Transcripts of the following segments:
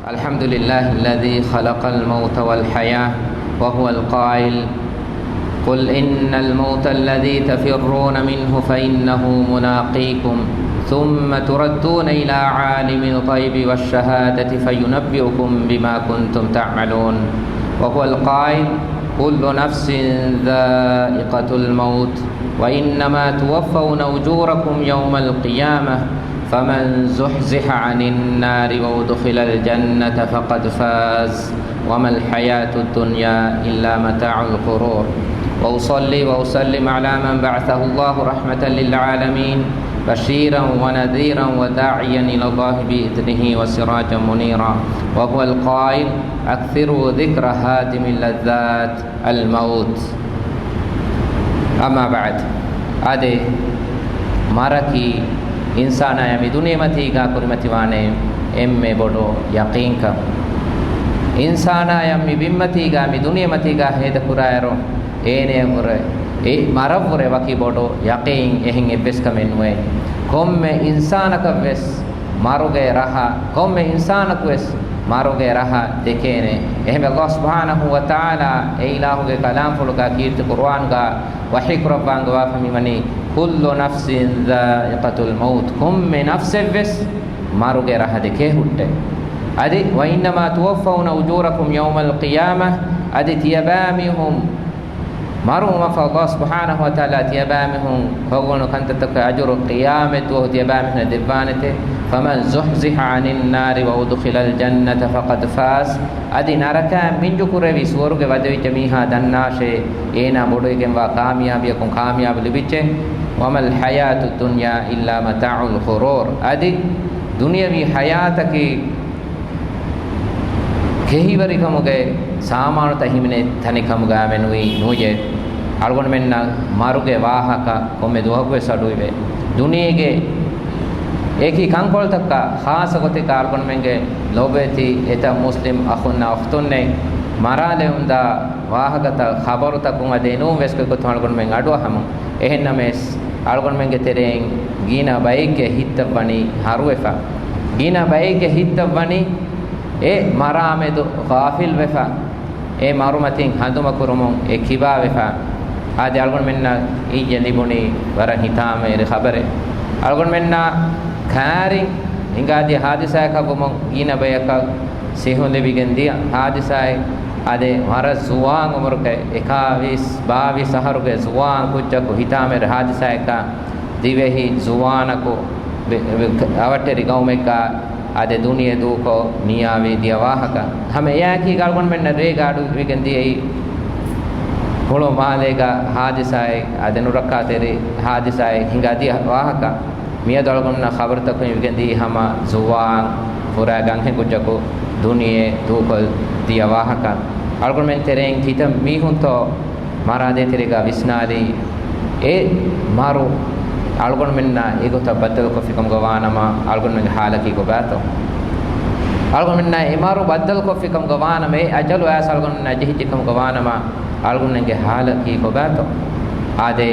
الحمد لله الذي خلق الموت والحياة وهو القائل قل إن الموت الذي تفرون منه فإنه ملاقيكم ثم تردون إلى عالم الغيب والشهادة فينبئكم بما كنتم تعملون وهو القائل كل نفس ذائقة الموت وإنما توفون أجوركم يوم القيامة فمن زحزح عن النار وأدخل الجنة فقد فاز وما الحياة الدنيا إلا متاع الغرور وأصلي وأسلم على من بعثه الله رحمة للعالمين بشيرا ونذيرا وداعيا إلى الله بإذنه وسراجا منيرا وهو القائل أكثروا ذكر هادم اللذات الموت أما بعد أدي ماركي إنسانا يمي دنيا متيغا كرمتي واني إمي بدو يقينك إنسانا يمي بمتيغا مي دنيا متيغا هيدا كرايرو إيني كراي مرفور وكي بدو يقين إهن إبس كمين وي كم إنسانك بس ماروغي رها كم إنسانك بس ماروغي رها دكيني إهم الله سبحانه وتعالى إلهه كلام فلقا كيرت قرآن وحي قربان وافمي مني كل نفس ذائقة الموت كم نفس بس ماروغي رها دكيه أدي وإنما توفون أجوركم يوم القيامة أدي تيبامهم مارو ما الله سبحانه وتعالى تيبامهم فوقنا كنت تك أجر القيامة وهو تيبامهم دبانته فمن زحزح عن النار وأدخل الجنة فقد فاز أدي ناركا من جكور في سورك ودوي جميعها دناشة إينا بدويكم وكامياب يكون كامياب لبيچه وما الحياة الدنيا إلا متاع الغرور أدي دنيا في حياتك كهيبري كموجة سامان تهيمنه ثاني كموجة منوي نوجه أرغون منا ماروجة واها كا كم دوها سادوي به دنيا के एक ही कंकोल तक का खास होते कारबन मेंगे लोबे थी एता मुस्लिम अखुन्ना अख्तुन्ने माराले उंदा वाहगता खबर तक उंगा देनु वेस्के को थालगन मेंग अडो हम एहन नमेस अरगन मेंगे तेरें गीना बाइक के हित बनी हारुएफा गीना बाइक के हित बनी ए मारा में तो गाफिल वेफा ए मारुमतिंग हादुमा कुरुमों ए खिबा वेफा आदि अरगन मेन्ना ई जनिबुनी वरा हिता में खबरे अरगन मेन्ना खारी इंगादी हादिसा का बुमों गीना बाइक का सेहों ले बिगंदिया हादिसा आदे हमारा जुआंग उम्र के 21-22 शहर के जुआंग कुछ को हिता में हादिसा का दिवे ही जुआन को आवटेरी गांव में का आदे दुनिया दो को नियावे दिया वाह का हमें यह की गालगन में नरे गाड़ू बिगंदी है घोड़ों मालेगा हादिसा आदे नुरक्का तेरे हादिसा हिंगा दिया वाह का मियाँ दलगन ना खबर तक बिगंदी हमा जुआन पूरा गंगे कुछ को दुनिया दो को दिया वाह का अल्गन में तेरे थी तब मी हूँ तो मारा दे तेरे का विस्नारी ए मारो अल्गन में ना एगो तब बदल को फिकम गवाना मा अल्गन में हाल की को बात हो अल्गन में ना इमारो बदल को फिकम गवाना में अजल ऐसा अल्गन में ना जही जिकम गवाना मा अल्गन में के हाल की को बात हो आदे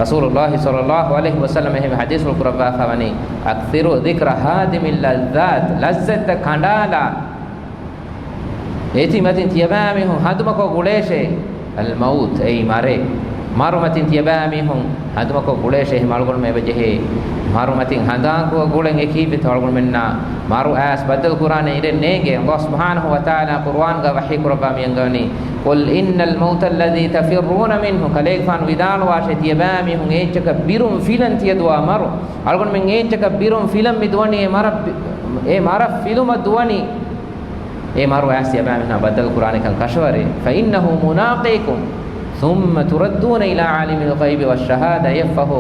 रसूलुल्लाह सल्लल्लाहु अलैहि वसल्लम में हदीस कुरबा फवनी अक्सिरु ज़िक्र हादिमिल लज़्ज़ात लज़्ज़त खंडाला एती मतिन तियबामी हूँ हादुमा को गुलेशे अल मौत ए मारे मारो मतिन तियबामी हूँ हादुमा को गुलेशे मालगुन में वजह मारो मतिन हादा को गुलेंगे की भी थोड़गुन में ना मारो ऐस बदल कुरान इरे नेगे अल्लाह सुब्हानहु व तआला कुरान का वही कुरबा में अंगनी कुल इन्नल मौत अल्लज़ी तफिरून मिन्हु कलेफान विदाल वाशे तियबामी हूँ एच का बिरुम फिलन तियदुआ मारो अलगुन में एच का बिरुम फिल्म मिदवनी मारा फिल्म दुवनी ए मारो ऐसे अबामिना बदल कुरान का कशवरे फ़इन्नहु मुनाक़िकुम सुम्म तुरद्दून इला आलिमिल ग़ैबि वश्शहादा यफ़क़हु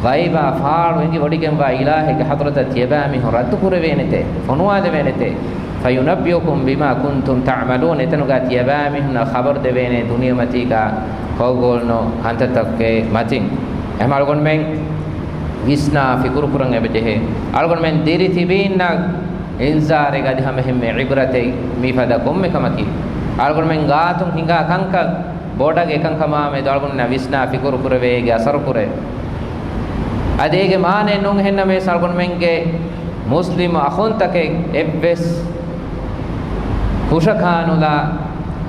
ग़ैबा फ़ाड़ वेंगी वडी के बा इलाह के हज़रत तियबामी हो रद्द कुरे वेनेते फनुआद वेनेते फ़युनब्बिउकुम बिमा कुंतुम तअमलून इतनुगा तियबामी ना खबर दे वेने दुनिया मती का खौगोलनो अंत तक के मतिन हम अलगुन में विस्ना फ़िकुर कुरंगे बजे अलगुन में देरी थी बीना इंजार गद हम इबरत मीफदा कोम्मे कमकी अलगुन में गातुम हिंगा कंक बोडा के कंकमा में दलगुन न विस्ना फ़िकुर कुरवे के असर कुरे अदेगे माने नुंग हेन्न में सलगुन में के मुस्लिम अखुन तक एब्बेस කුෂකානුලා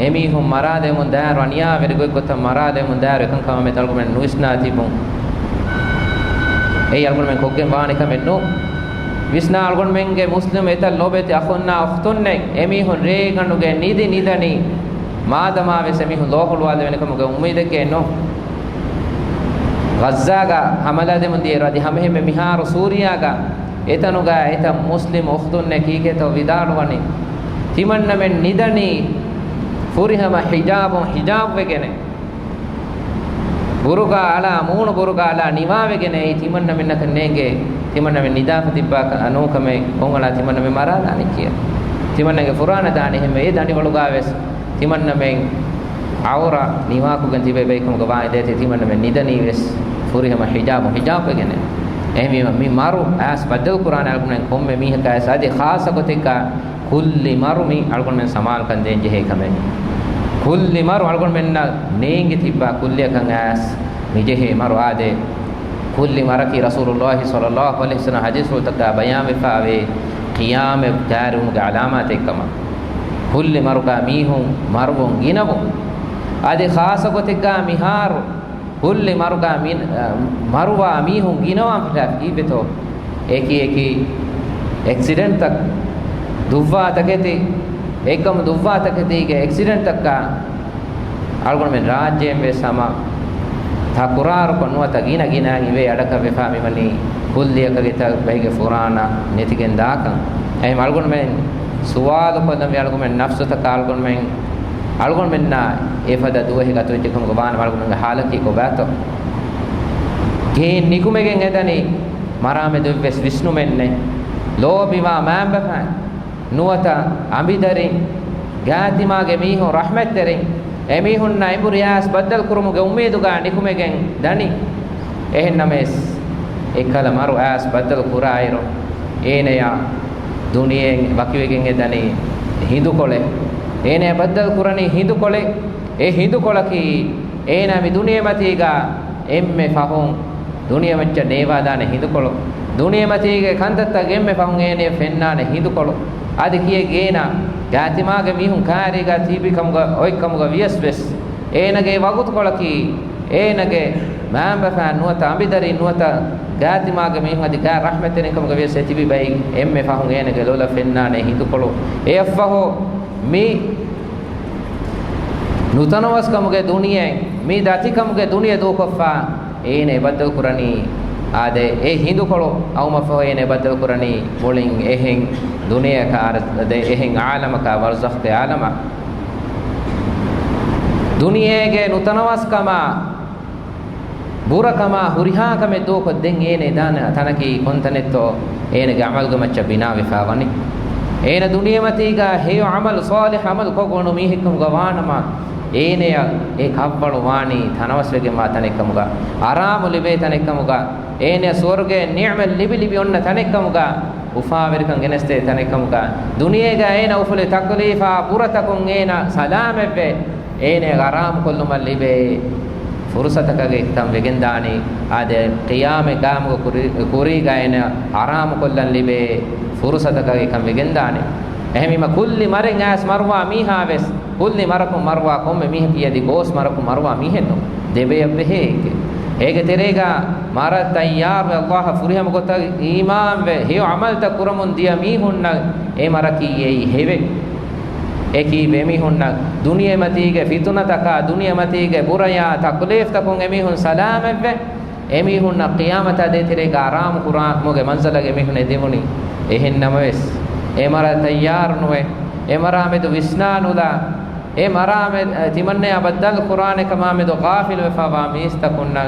එමිහුම් මරාදේ මුන් දාර අනියා වෙරගොත් කොට මරාදේ මුන් දාර එකන් කම මෙතල් කොමෙන් නුස්නා තිබුන් ඒ අල්ගොන් මෙන් කොග්ගෙන් වානික මෙන්නෝ විස්නා අල්ගොන් මෙන්ගේ මුස්ලිම් එතල් ලෝබෙති අඛොන්නා අඛතුන්නේ එමිහුන් රේගනුගේ නිදි නිදනි මාදමා වෙසෙමිහුන් ලෝහුලවාද වෙනකමුගේ උම්මීදකේ නෝ ගස්සාගා හමලාදේ මුන් දිය රදි හැමෙම මිහාර සූරියාගා එතනුගා එත මුස්ලිම් අඛතුන්නේ කීකේතෝ විදාලවනි තිමන්න මෙන් නිදනි ෆුරිහම හිජාබ් වෙගෙන බුරුගා අලා මූණ බුරුගා අලා නිවා වෙගෙන ඒ තිමන්න මෙන්න කන්නේගේ තිමන්න මෙන් නිදාප තිබ්බා අනෝකමේ කොංගලා තිමන්න මෙ මරාදානි කිය තිමන්නගේ ෆුරාන දානි හැම ඒ දණි වලුගා වෙස් තිමන්න මෙන් අවරා නිවා කුගන් තිබේ බේකම ගවායි දෙති තිමන්න මෙන් නිදනි වෙස් ෆුරිහම හිජාබ් වෙගෙන එහෙම මේ මාරු ඇස් බදල් කුරාන අල්ගුණෙන් කොම්මේ මීහකයි සාදී ખાસ කොතික kulli marumi algon men samal kan den jehe kamen kulli maru algon men na neengi tibba kulliya kan as mi jehe maru ade kulli maraki rasulullah sallallahu alaihi wasallam hadis utaka bayan me fawe qiyam darum ga alamat ekama kulli maru ka mihum marwon ginabu ade khasa kotika mihar kulli maru ka min marwa mihum ginawa pata ibeto eki accident tak දුව්වා තකෙති ඒකම දුව්වා තකෙතිගේ ඇක්සිඩන්ට් එකක් අල්ගොන මෙන් රාජ්‍යයෙන් වේ සම තා කුරාර කොනුවත ගින ඉවේ අඩක වෙපා මෙමනි කුල්ලියකගේ ත බයිගේ ෆුරාන නැතිගෙන් දාකන් එහෙම අල්ගොන මෙන් සුවාද පදම් යල්ගොන මෙන් නෆ්ස තක අල්ගොන මෙන් අල්ගොන මෙන් නා ඒපද දුවෙහි ගත වෙච්ච කම ගබාන අල්ගොන මෙන් හාලකි කොබෑතෝ ගේ නිකුමෙන් එදනි මරාමෙ දෙවස් විෂ්ණු මෙන්නේ ලෝබිවා මෑම්බෆන් nuwata ambidarin gaatimaage mihun rahmatterin emihunna imburias baddal kurumuge ummeeduga nikumegen dani ehennames ekala maru as baddal kurairo eneya duniyen wakiwegen edani hindukole ene baddal kurani hindukole e hindukolaki ena mi duniye matiga emme fahun duniye macca neva dane hindukolo duniye matige kandatta gemme fahun ene fennane hindukolo adi kiye geena gaatimaage mihun kaariga tibikamga oikkamga viesves enage wagut kolaki enage maamba fa nuwata ambidari nuwata gaatimaage mihun adi ka rahmeten kamga vies tibi bai emme fahun enage lola fennane hindu kolo e affaho mi nutanawas kamge duniye mi dati kamge duniye do koffa ene badal kurani ade e hindu kolo awma fo ene badal kurani bolin ehen duniya ka de ehen alama ka barzakh te alama duniyege nutanawas kama burakama huriha kame do ko den ene dana tanaki kontanetto ene ge amal gamaccha bina wifawani ene duniyamati ga he amal salih amal ko gonu mi hikkum gawanama ene e kabbalu wani tanawaswege ma tanekamuga aramu libe tanekamuga ene swarge ni'mal libi libi onna tanekamuga ufaawerikan geneste tanekamuga duniyega ena ufule taklifa buratakun ena salameve ene garam kollumal libe fursatakaga iktam vegendani ade qiyame gamu kuriga ena aram kollan libe fursatakaga ikam vegendani ehmima kulli maren as marwa mihaves kulli marakum marwa komme mihe kiyadi gos marakum marwa mihenno debe abheke ege terega mara tayyar Allah furiham gota iman ve he amal ta kuramun dia mihunna e maraki ei heve eki be mihunna duniya matige fituna taka duniya matige buraya taklif takun emihun salameve emihunna qiyamata de terega aram quran moge manzalage mihun edemuni ehennames e mara tayyar nuwe e mara medu visnanula e marame timanne abaddal qur'ane kama me do ghafil wa fawami istakunna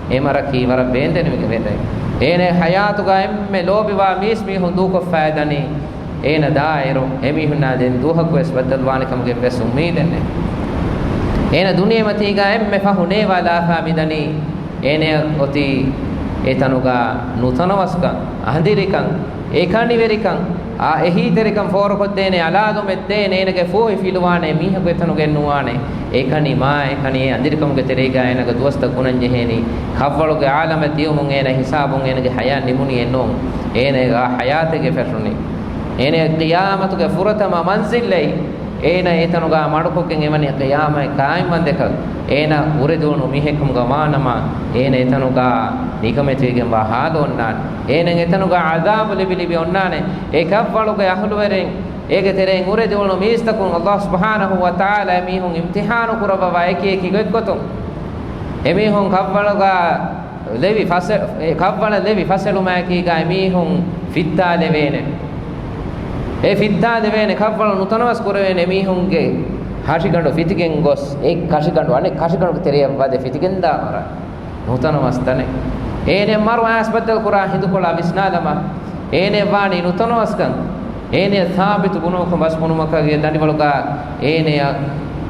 e maraki war bendene me vende ene hayatu ga emme lobi wa mis mi hundu ko faydani ena dairo emi hunna den duha ko es baddal wane kam ge bes umidenne ena duniya mati ga emme fahune wala famidani ene oti etanuga nutanawaska ahandirikan ekani verikan a ehi terikan for koddene aladu meddene enage fohi filuwane miha betanu gennuwane ekani ma ekani andirikam ge terega enaga duwasta kunan jeheni khawwaluge alama diumun ena hisabun enage haya nimuni ennon enega hayate ge ferruni ene qiyamatu ge furatama manzillai ena etanuga madukokken emani qiyamah qaimman deka ena uredunu mihekkum ga manama ena etanuga nikametigen wa halonnan ena etanuga azab libili onnane ekavvaluga ahluweren ege tereng uredunu mistakun Allah subhanahu wa ta'ala mihun imtihanu kuraba eki gekkoton emihun kavvaluga levi fasel kavvala levi faseluma ki ga emihun fitta levene e fitta levene kavvala nutanas kurevene emihunge hashigandu fitigen gos ek kashigandu ane kashigandu teriya wade fitigen da mara nutanas tane ene maru asbatal qura hindukola visnadama ene wani nutanas kan ene thabit gunukum basmunumaka ge dandiwaluga ene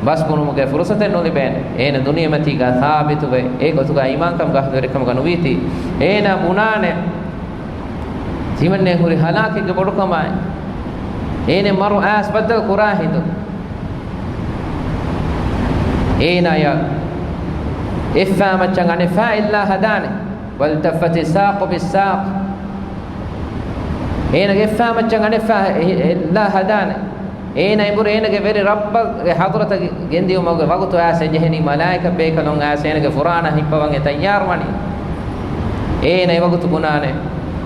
bas punumuge furusaten noliben ena duniyamati ga thabitu ve egotuga iman kam ga derikam ga noviti ena bunane jimanne huri halaki ge bodukamai ene maru as badal qurahidu ena ya ifama changane fa illa hadane wal tafati saq bis saq ena ifama changane fa illa hadane ena ibure enage veri rabba hadrata gendiu moge wagutu ase jeheni malaika bekalon ase enage furana hippawan e tayyar wani ena wagutu gunane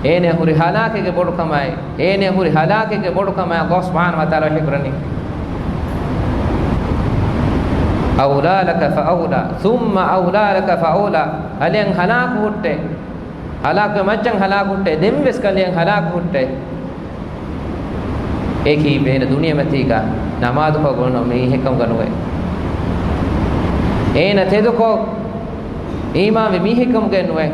ene huri halake ge bodu kamai ene huri halake ge bodu kamai Allah subhanahu wa ta'ala hikrani awla laka fa awla thumma awla laka fa awla alen halaku hutte halak maccan halak hutte dembes kalen halak hutte eki bena duniyamati ga namaz ko gono me hekam ganuwe ena teduko imam me hekam ganuwe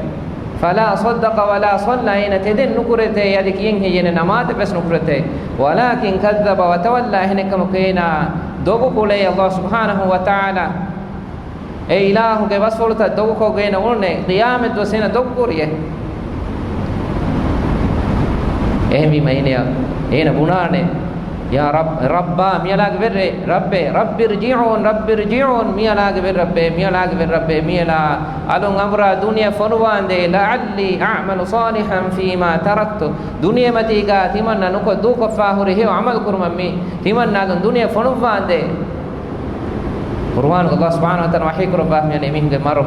fala saddaqa wala salla ena teden nukurete yadi kiyen heyene namaz bes nukurete walakin kadzaba wa tawalla henekam keena dogu kule Allah subhanahu wa ta'ala e ilahu ge wasfolta dogu ko geena onne qiyamet wasena dogguriye ehmi mayneya ena bunane ya rabba miyalag verre rabbi irji'un miyalag ver rabbe miyala alun amra dunya fonwande la'alli a'malu salihan fima taraktu dunya matiga timanna nuko duko fahuri he amal kurmammi timanna gun dunya fonwande Qur'an Allah subhanahu wa ta'ala wahi kurba miyane mihinge maru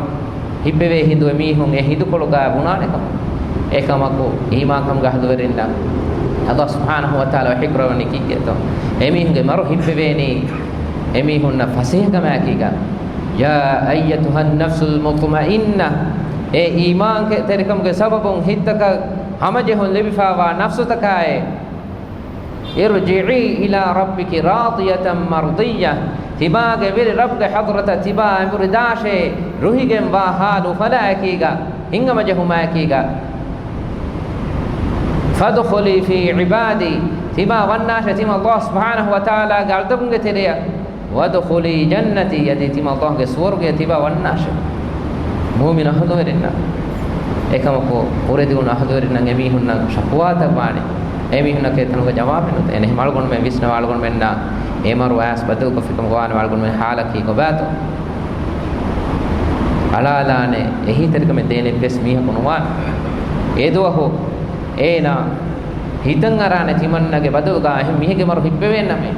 hibbeve hindu mihun e hindu koluga bunane kam ekamako iman kam gahdu verinda Allah subhanahu wa ta'ala hikrawani kigeto emihunge maru hibbeveni emihunna fasihgama kiga ya ayyatuhan nafsul mutma'inna e iman ke terikam ge sababun hittaka hamajehun lebifawa nafsu takaye irji'i ila rabbiki radiyatan mardiyah tibage vir rabbge hadrata tiba muridashe ruhigen wa halu fala kiga hingama jehuma kiga fadkhuli fi ibadi tima wannasha tima Allah subhanahu wa ta'ala galdabunge teriya wadkhuli jannati yadi tima Allah ge swarge tiba wannasha mu'min ahadu werinna ekamako uredun ahadu werinna emihunna shaqwata bani emihunna ke tanuga jawab enut ene malgon me visna walgon menna emaru as badal ko fikam goan walgon me halaki ko bato alalane ehi terikame dene pes miha kunwan edo ho ena hitan arane timannage baduga ehm mihege maru hibbewenna me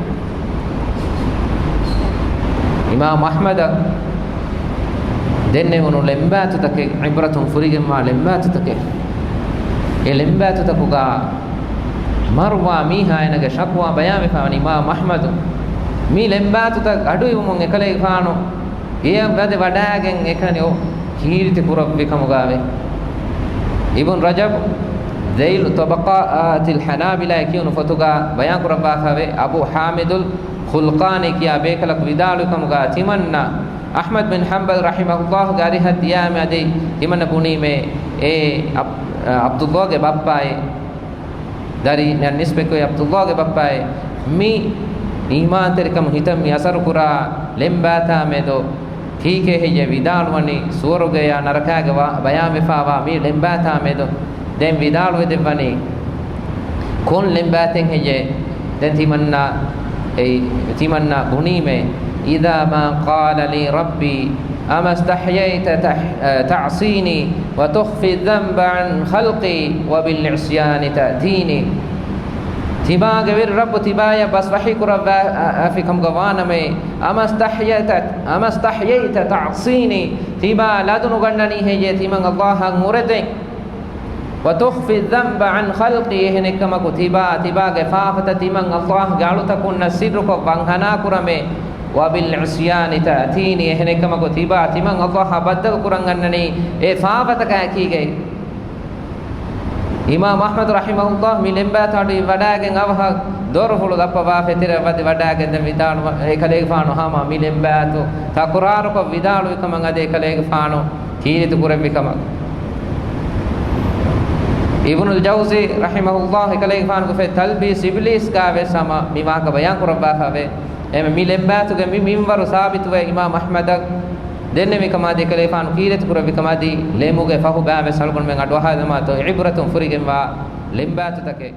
Imam Ahmad denne wono lembatu take ibratun furige ma lembatu take e lembatu takuga marwa miha enage shakwa bayame fani Imam Ahmad mi lembatu tak adu yumon ekale faano e wade wadagen ekane o kirti kurabbi kamugave Ibn Rajab ذيل طبقات الحنابلة يكون فتوغا بيان قربا خاوي أبو حامد الخلقاني كيا بيكلك بدالكم غا تمنى أحمد بن حنبل رحمه الله غاري هديام دي تمنى بني مي عبد الله کے باباي داري نسبة كو عبد الله کے باباي مي ایمان ترکم ہتم می اثر کرا لمباتا میں دو ٹھیک ہے یہ ودال ونی سور گیا نرکا گوا بیان وفاوا می لمباتا میں دو den vidal with devani kon lembaten heye den timanna bunime idha ma qala li rabbi ama istahyayta ta'sini wa tukhfi dhanba an khalqi wa bil isyani ta'tini تباغ الرب تبايا بس وحي كرب أفكم قوانا مي أما استحييت تعصيني تبا لا دنغنني هي تيمان الله موردين وتخفي الذنب عن خلقي هنكما كتبا تبا غفافة تيمان الله قالوا تكون سرك وانهنا كرمي وبالعصيان تأتيني هنكما كتبا تيمان الله بدل كرنغنني فافتك أكيغي ඉමාම් අහ්මද් රහිමහුල්ලාහ් මිලෙම්බාතට වඩාගෙන අවහ දොරහුළු දපවා ෆෙතිර වද වඩාගෙන විදාන ඒකලේ ෆානෝ හාම මිලෙම්බාතු තකුරාරක විදාලු එකමන් අද ඒකලේ ෆානෝ කීරිතු කුරෙවිකම ඉබ්නුල් ජෞසි රහිමහුල්ලාහ් ඒකලේ ෆානෝ ෆෙ තල්බීස් ඉබ්ලිස් කාවේ සම මිවාක බයන් කුරබා ෆාවේ එම මිලෙම්බාතුගේ මින්වරු සාබිතු වේ ඉමාම් අහ්මද් දෙන්නේ මේ කමාදී කලේ ෆානු කීරත කුර විකමාදී ලේමුගේ ෆහු බෑවේ සල්ගොන් මෙන් අඩවහා දමාතෝ ඉබ්‍රතුන් ෆුරිගෙන් වා ලෙම්බාතු තකේ